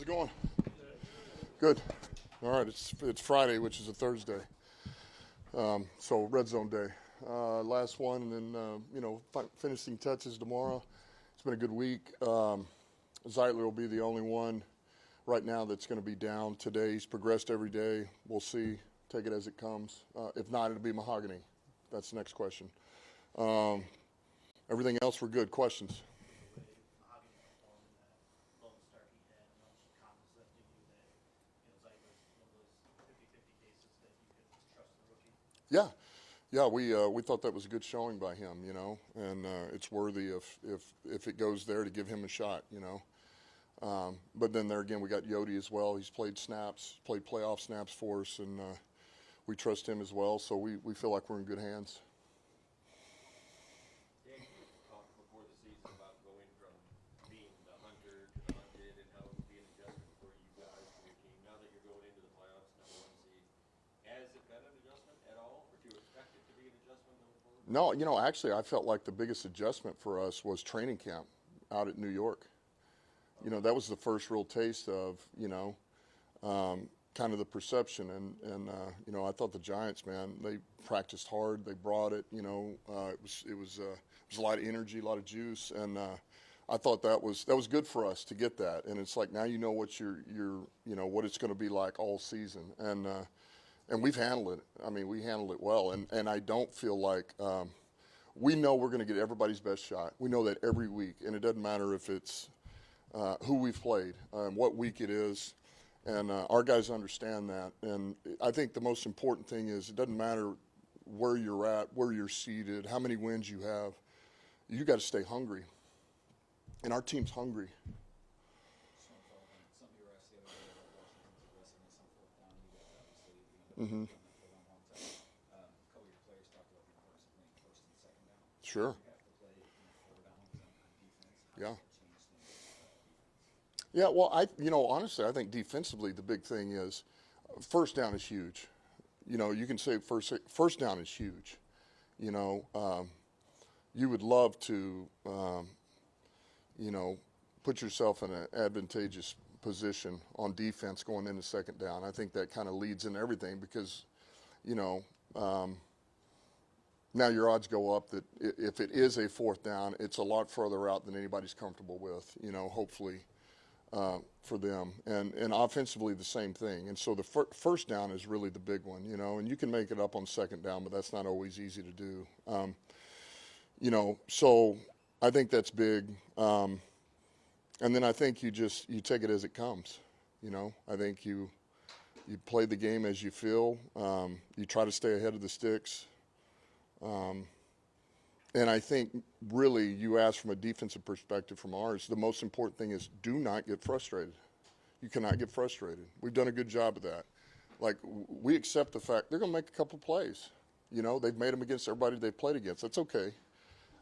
going? Good. All right, it's Friday, which is a Thursday. So red zone day. Last one, and then, finishing touches tomorrow. It's been a good week. Zeitler will be the only one right now that's going to be down today. He's progressed every day. We'll see. Take it as it comes. If not, it'll be Mahogany. That's the next question. Everything else, we're good. Questions? Yeah, we thought that was a good showing by him, and it's worthy if it goes there to give him a shot, But then there again, we got Yodi as well. He's played playoff snaps for us, and we trust him as well. So we feel like we're in good hands. No, actually, I felt like the biggest adjustment for us was training camp out at New York. That was the first real taste of, kind of the perception. And I thought the Giants, man, they practiced hard. They brought it. It was a lot of energy, a lot of juice, and I thought that was good for us to get that. And it's like now you know what what it's going to be like all season. And we've handled it. I mean, we handled it well. And I don't feel like we know we're going to get everybody's best shot. We know that every week. And it doesn't matter if it's who we've played, what week it is. And our guys understand that. And I think the most important thing is it doesn't matter where you're at, where you're seated, how many wins you have. You got to stay hungry. And our team's hungry. Mm-hmm. Sure. Yeah. Yeah. Well, honestly, I think defensively the big thing is first down is huge. You can say first down is huge. You would love to, put yourself in an advantageous position on defense going into second down. I think that kind of leads into everything because, now your odds go up that if it is a fourth down, it's a lot further out than anybody's comfortable with, hopefully for them. And offensively, the same thing. And so the first down is really the big one, and you can make it up on second down, but that's not always easy to do. So I think that's big. And then I think you take it as it comes. I think you play the game as you feel. You try to stay ahead of the sticks. And I think really you ask from a defensive perspective from ours, the most important thing is do not get frustrated. You cannot get frustrated. We've done a good job of that. Like we accept the fact they're going to make a couple plays. They've made them against everybody they've played against. That's okay.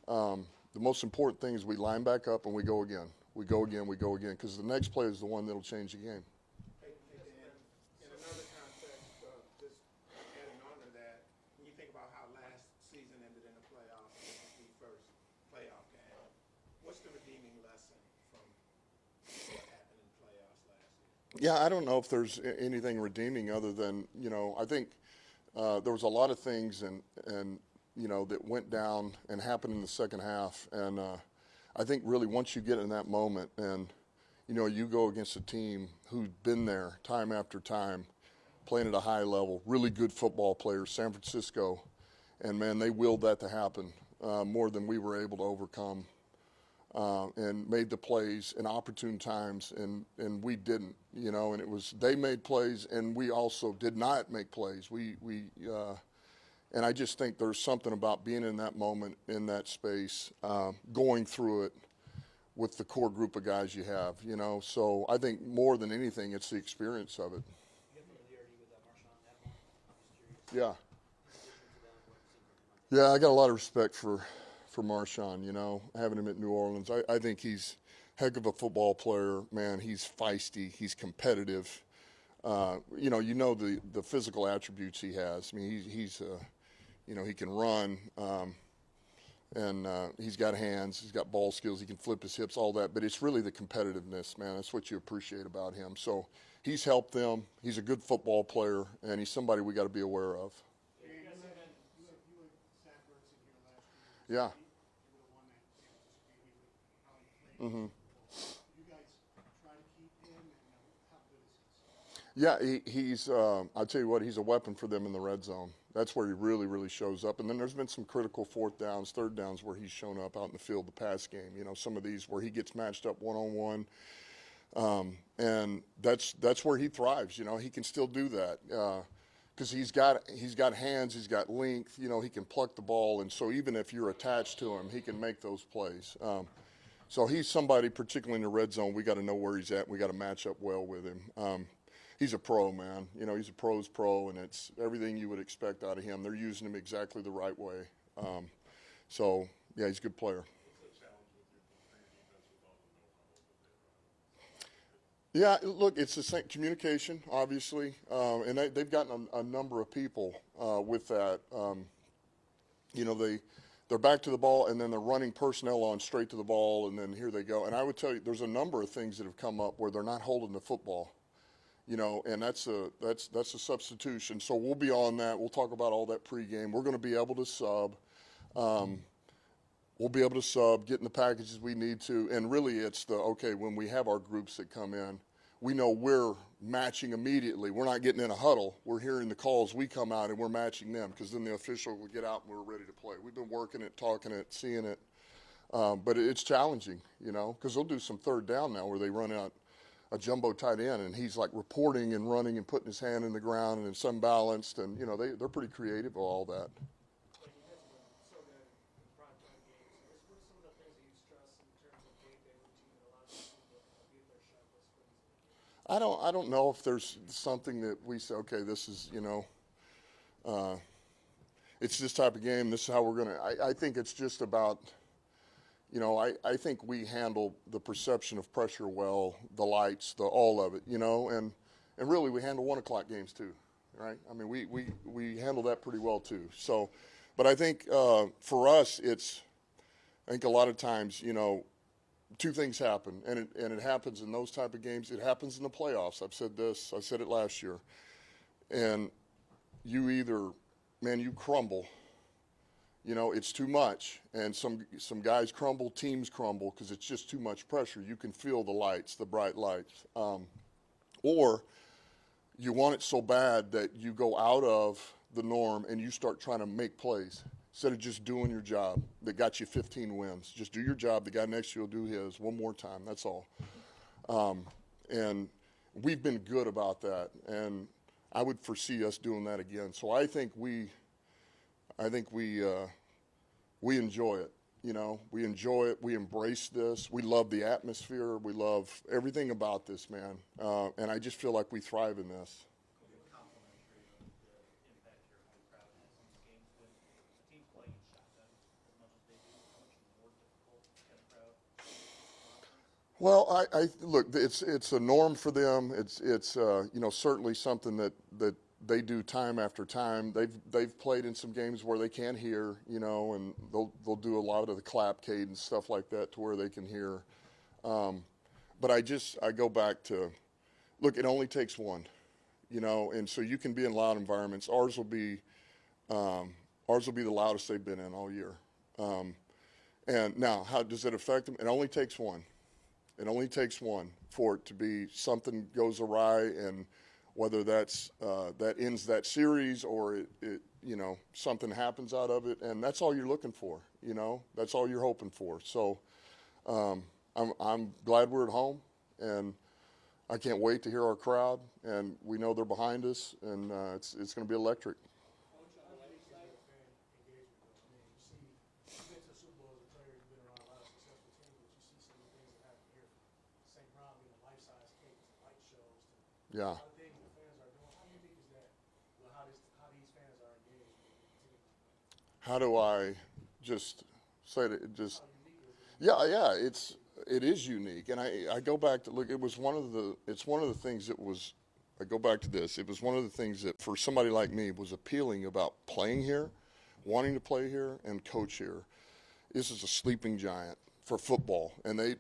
The most important thing is we line back up and we go again. We go again, because the next play is the one that'll change the game. In another context, just adding on to that, when you think about how last season ended in the playoffs, the first playoff game, what's the redeeming lesson from what happened in the playoffs last year? Yeah, I don't know if there's anything redeeming other than, I think there was a lot of things and that went down and happened in the second half. And I think really once you get in that moment and, you go against a team who's been there time after time, playing at a high level, really good football players, San Francisco, and, man, they willed that to happen more than we were able to overcome and made the plays in opportune times, and we didn't, and it was they made plays and we also did not make plays. And I just think there's something about being in that moment, in that space, going through it with the core group of guys you have, So I think more than anything, it's the experience of it. You have familiarity with Marshawn Lattimore? I'm just curious. Yeah, I got a lot of respect for Marshawn, having him at New Orleans. I think he's a heck of a football player, man. He's feisty. He's competitive. The physical attributes he has. I mean, he's he can run. And he's got hands, he's got ball skills, he can flip his hips, all that. But it's really the competitiveness, man. That's what you appreciate about him. So he's helped them. He's a good football player, and he's somebody we got to be aware of. You had Zach Ertz in here last year. Yeah. He would have won that championship game. He would probably play. Mm-hmm. You guys try to keep him, and how good is he? Yeah, he's. I'll tell you what, he's a weapon for them in the red zone. That's where he really, really shows up. And then there's been some critical fourth downs, third downs where he's shown up out in the field, the pass game. You know, some of these where he gets matched up one-on-one. And that's where he thrives. You know, he can still do that because he's got hands, he's got length. You know, he can pluck the ball, and so even if you're attached to him, he can make those plays. So he's somebody, particularly in the red zone, we got to know where he's at. We got to match up well with him. He's a pro, man. You know, he's a pro's pro, and it's everything you would expect out of him. They're using him exactly the right way. So yeah, he's a good player. Yeah, look, it's the same communication, obviously, and they've gotten a number of people with that. You know, they're back to the ball, and then they're running personnel on straight to the ball, and then here they go. And I would tell you, there's a number of things that have come up where they're not holding the football, you know, and that's a substitution. So we'll be on that. We'll talk about all that pregame. We're going to be able to sub. We'll be able to sub, get in the packages we need to, and really it's when we have our groups that come in, we know we're matching immediately. We're not getting in a huddle. We're hearing the calls. We come out and we're matching them because then the official will get out and we're ready to play. We've been working it, talking it, seeing it, but it's challenging, you know, because they'll do some third down now where they run out a jumbo tight end and he's like reporting and running and putting his hand in the ground and it's unbalanced, and, you know, they're pretty creative with all that. I don't know if there's something that we say, okay, this is, you know, it's this type of game. This is how we're going to, I think it's just about, you know, I think we handle the perception of pressure well, the lights, all of it, you know, and really we handle 1 o'clock games too, right? I mean, we handle that pretty well too. So, but I think for us, I think a lot of times, you know, 2 things happen, and it happens in those type of games. It happens in the playoffs. I've said this. I said it last year. And you either, man, you crumble. You know, it's too much. And some guys crumble, teams crumble because it's just too much pressure. You can feel the lights, the bright lights. Or you want it so bad that you go out of the norm and you start trying to make plays. Instead of just doing your job that got you 15 wins. Just do your job. The guy next to you will do his one more time. That's all. And we've been good about that. And I would foresee us doing that again. So I think we enjoy it. You know, we enjoy it. We embrace this. We love the atmosphere. We love everything about this, man. And I just feel like we thrive in this. Well, I look. It's a norm for them. It's you know, certainly something that they do time after time. They've played in some games where they can't hear, you know, and they'll do a lot of the clap cadence stuff like that to where they can hear. But I go back to, look, it only takes one, you know, and so you can be in loud environments. Ours will be the loudest they've been in all year. And now, how does it affect them? It only takes one. It only takes one for it to be something goes awry, and whether that ends that series or it you know, something happens out of it, and that's all you're looking for. You know, that's all you're hoping for. So I'm glad we're at home, and I can't wait to hear our crowd, and we know they're behind us, and it's going to be electric. Yeah. A lot of things the fans are doing. How unique is that? Well, how these fans are engaged with the team? How do I just say that? Yeah. It is unique, and I go back to look. It's one of the things that was. I go back to this. It was one of the things that for somebody like me was appealing about playing here, wanting to play here, and coach here. this is a sleeping giant for football. And they,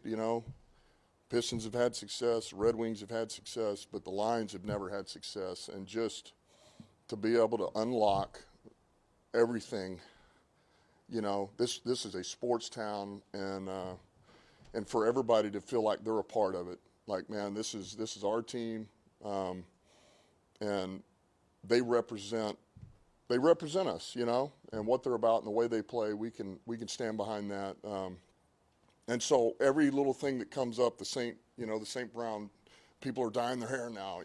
Pistons have had success, Red Wings have had success, but the Lions have never had success. And just to be able to unlock everything, this is a sports town, and for everybody to feel like they're a part of it. Like, man, this is our team, and they represent us, and what they're about and the way they play. We can stand behind that. And so every little thing that comes up, the St. Brown people are dyeing their hair now.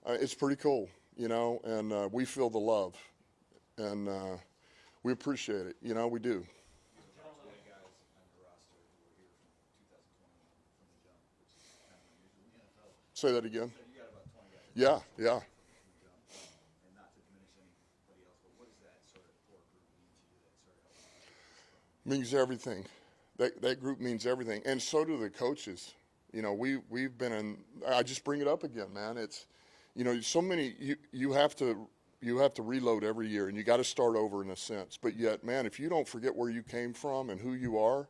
It's pretty cool, and we feel the love, and we appreciate it. We do. Say that again. Yeah, yeah. And not to diminish anybody else, but what does that sort of core group mean to you that sort of helps? Means everything. That group means everything, and so do the coaches. We've been in. I just bring it up again, man. It's, so many. You have to reload every year, and you got to start over in a sense. But yet, man, if you don't forget where you came from and who you are,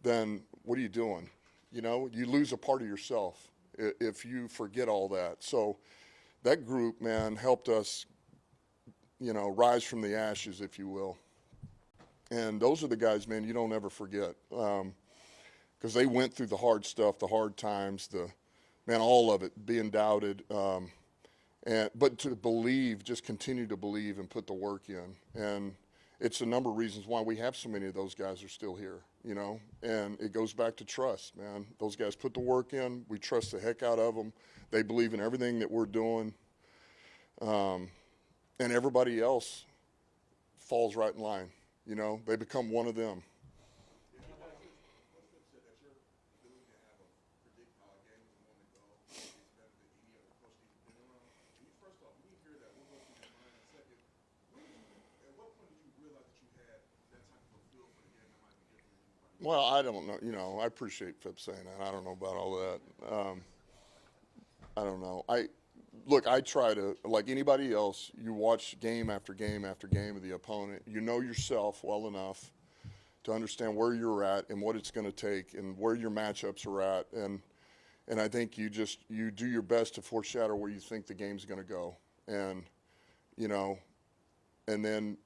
then what are you doing? You lose a part of yourself if you forget all that. So that group, man, helped us, rise from the ashes, if you will. And those are the guys, man, you don't ever forget, because they went through the hard stuff, the hard times, all of it, being doubted, but to believe, just continue to believe and put the work in. And it's a number of reasons why we have so many of those guys are still here, and it goes back to trust, man. Those guys put the work in. We trust the heck out of them. They believe in everything that we're doing, and everybody else falls right in line. They become one of them. Well, I don't know. I appreciate Phip saying that. I don't know about all that. I don't know. I try to, like anybody else, you watch game after game after game of the opponent. You know yourself well enough to understand where you're at and what it's going to take and where your matchups are at. And I think you do your best to foreshadow where you think the game's going to go. And, and then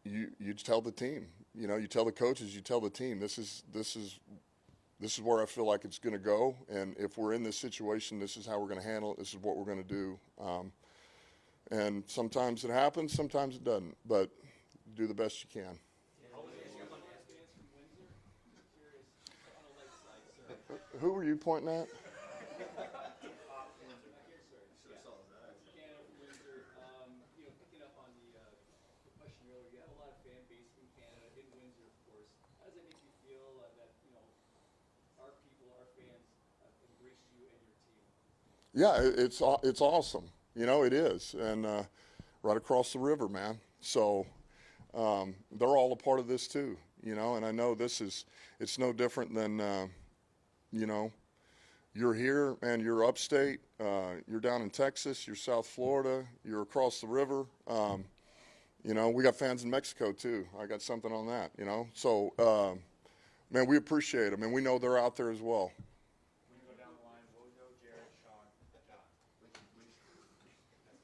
you tell the team, you tell the coaches, you tell the team, this is where I feel like it's going to go, and if we're in this situation, this is how we're going to handle it. This is what we're going to do. And sometimes it happens, sometimes it doesn't, but do the best you can. Who were you pointing at? Picking up on the question earlier, you have a lot of fan base in Canada, in Windsor, of course. How does it make you feel that our people, our fans, have embraced you and your team? Yeah, it's awesome. It is, and right across the river, man. So they're all a part of this too, and I know it's no different than, you're here and you're upstate, you're down in Texas, you're South Florida, you're across the river. We got fans in Mexico too. I got something on that, So, man, we appreciate them, and we know they're out there as well. When you go down the line, Wojo, Jared, Sean, John.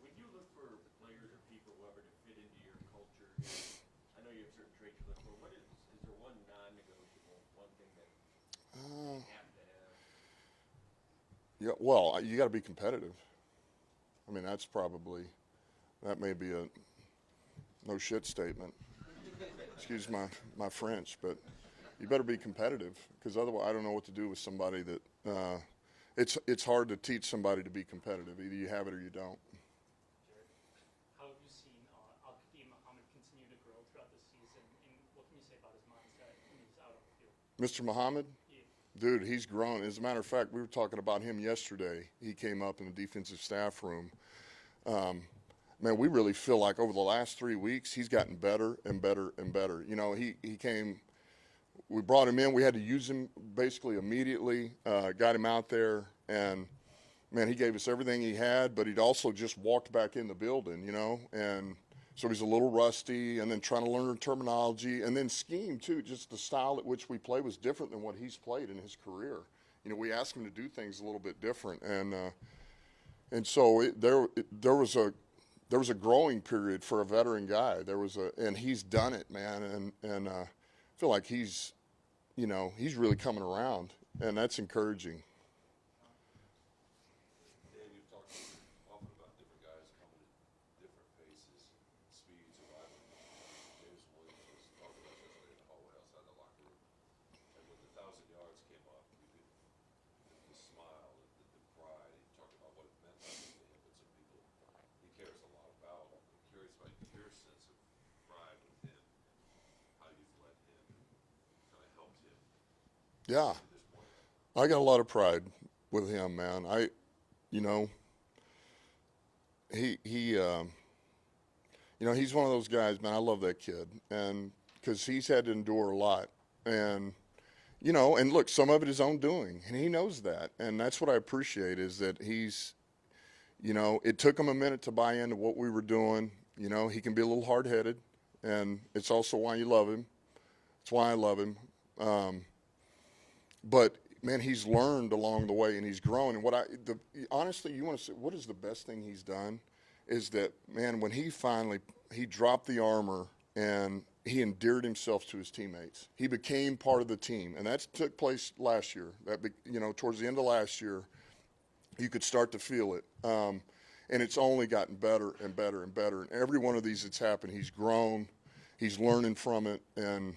When you look for players or people, whoever, to fit into your culture, I know you have certain traits you look for. Is there one non-negotiable, one thing that you have to have? Yeah, well, you got to be competitive. I mean, that may be a no shit statement. Excuse my French, but you better be competitive, because otherwise I don't know what to do with somebody that it's hard to teach somebody to be competitive. Either you have it or you don't. Jared, how have you seen Al-Qadim Muhammad continue to grow throughout the season, and what can you say about his mindset when he's out on the field? Mr. Muhammad? Yeah. Dude, he's grown. As a matter of fact, we were talking about him yesterday. He came up in the defensive staff room. Man, we really feel like over the last 3 weeks, he's gotten better and better and better. He came, we brought him in. We had to use him basically immediately, got him out there, and, man, he gave us everything he had, but he'd also just walked back in the building, and So he's a little rusty, and then trying to learn terminology, and then scheme too. Just the style at which we play was different than what he's played in his career. We asked him to do things a little bit different, and so there was a growing period for a veteran guy. And he's done it, man, and I feel like he's really coming around, and that's encouraging. Dan, you've talked often about different guys coming at different paces, speeds, or whatever. James Williams was talking about yesterday in the hallway outside the locker room. And when the 1,000 yards came up, the smile, the pride, he talked about what it meant to him, but some people he cares a lot about. I'm curious about your sense of pride with him and how you've let him kind of helped him Yeah, to this point. I got a lot of pride with him, man. He's one of those guys, man. I love that kid, and because he's had to endure a lot, and and look, some of it his own doing, and he knows that, and that's what I appreciate is that he's, it took him a minute to buy into what we were doing. He can be a little hard-headed, and it's also why you love him. It's why I love him. But man, he's learned along the way, and he's grown. And honestly, you want to say, what is the best thing he's done? Is that, man, when he dropped the armor and he endeared himself to his teammates. He became part of the team, and that took place last year. Towards the end of last year, you could start to feel it. And it's only gotten better and better and better. And every one of these that's happened, he's grown, he's learning from it, and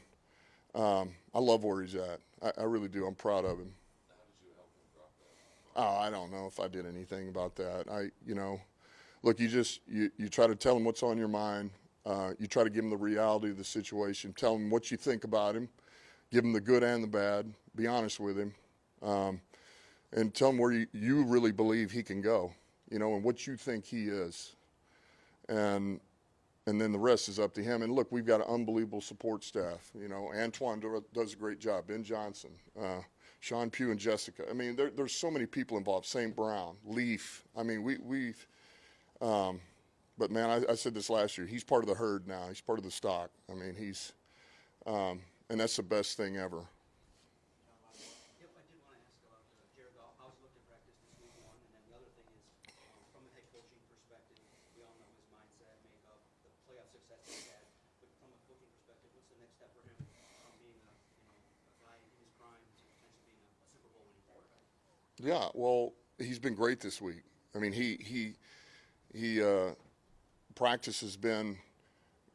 I love where he's at. I really do. I'm proud of him. How did you help him drop that? Oh, I don't know if I did anything about that. Look, you try to tell him what's on your mind. You try to give him the reality of the situation. Tell him what you think about him. Give him the good and the bad. Be honest with him. And tell him where you really believe he can go, and what you think he is. And then the rest is up to him. And look, we've got an unbelievable support staff. Antoine does a great job. Ben Johnson, Sean Pugh, and Jessica. I mean, there's so many people involved. St. Brown, Leaf. I mean, we've. But man, I said this last year. He's part of the herd now. He's part of the stock. I mean, and that's the best thing ever. Yep, I did want to ask about Jared Goff. How's it looked in practice this week, one? And then the other thing is, from a head coaching perspective, we all know his mindset, makeup, the playoff success he's had. But from a coaching perspective, what's the next step for him from being a guy in his prime to potentially being a Super Bowl winning quarterback? Yeah, well, he's been great this week. I mean, practice has been,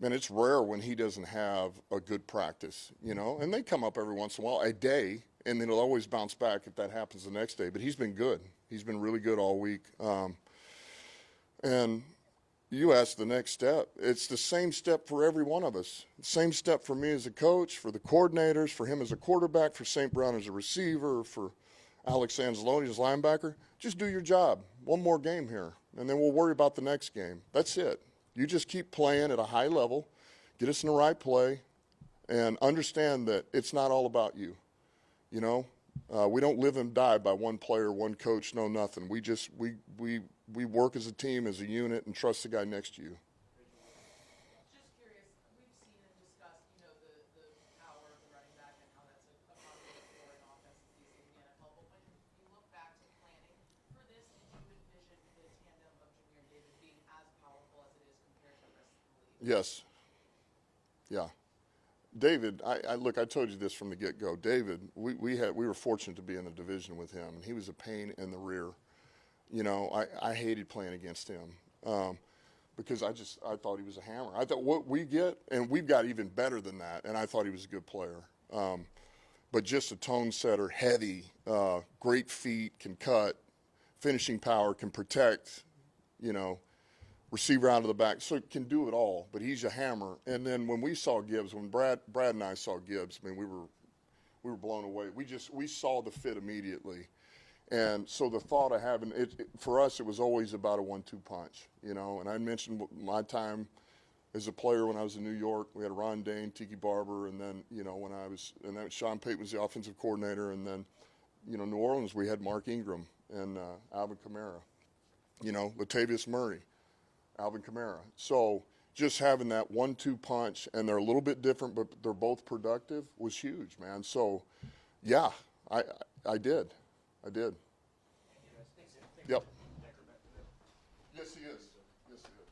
man, it's rare when he doesn't have a good practice, and they come up every once in a while, a day, and then it'll always bounce back if that happens the next day. But he's been good. He's been really good all week. And you asked the next step. It's the same step for every one of us. Same step for me as a coach, for the coordinators, for him as a quarterback, for St. Brown as a receiver, for Alex Anzalone as linebacker. Just do your job. One more game here, and then we'll worry about the next game. That's it. You just keep playing at a high level, get us in the right play, and understand that it's not all about you. We don't live and die by one player, one coach, no nothing. We work as a team, as a unit, and trust the guy next to you. Just curious, we've seen and discussed, the power of the running back and how that's a positive for an offense these days in the NFL. But when you look back to planning for this, did you envision the tandem of Junior and David being as powerful as it is compared to the rest of the league? Yes. Yeah. David, I told you this from the get-go. David, we were fortunate to be in the division with him, and he was a pain in the rear. I hated playing against him because I thought he was a hammer. I thought what we get, and we've got even better than that, and I thought he was a good player. But just a tone setter, heavy, great feet, can cut, finishing power, can protect, receiver out of the back, so can do it all. But he's a hammer. And then when we saw Gibbs, when Brad and I saw Gibbs, I mean, we were blown away. We saw the fit immediately. And so the thought of having it for us, it was always about a 1-2 punch, And I mentioned my time as a player when I was in New York. We had Ron Dane, Tiki Barber, and then and then Sean Payton was the offensive coordinator, and then New Orleans we had Mark Ingram and Alvin Kamara, Latavius Murray, Alvin Kamara. So just having that 1-2 punch, and they're a little bit different, but they're both productive, was huge, man. So, yeah, I did. I did. Yep. Yes, he is. Yes, he is.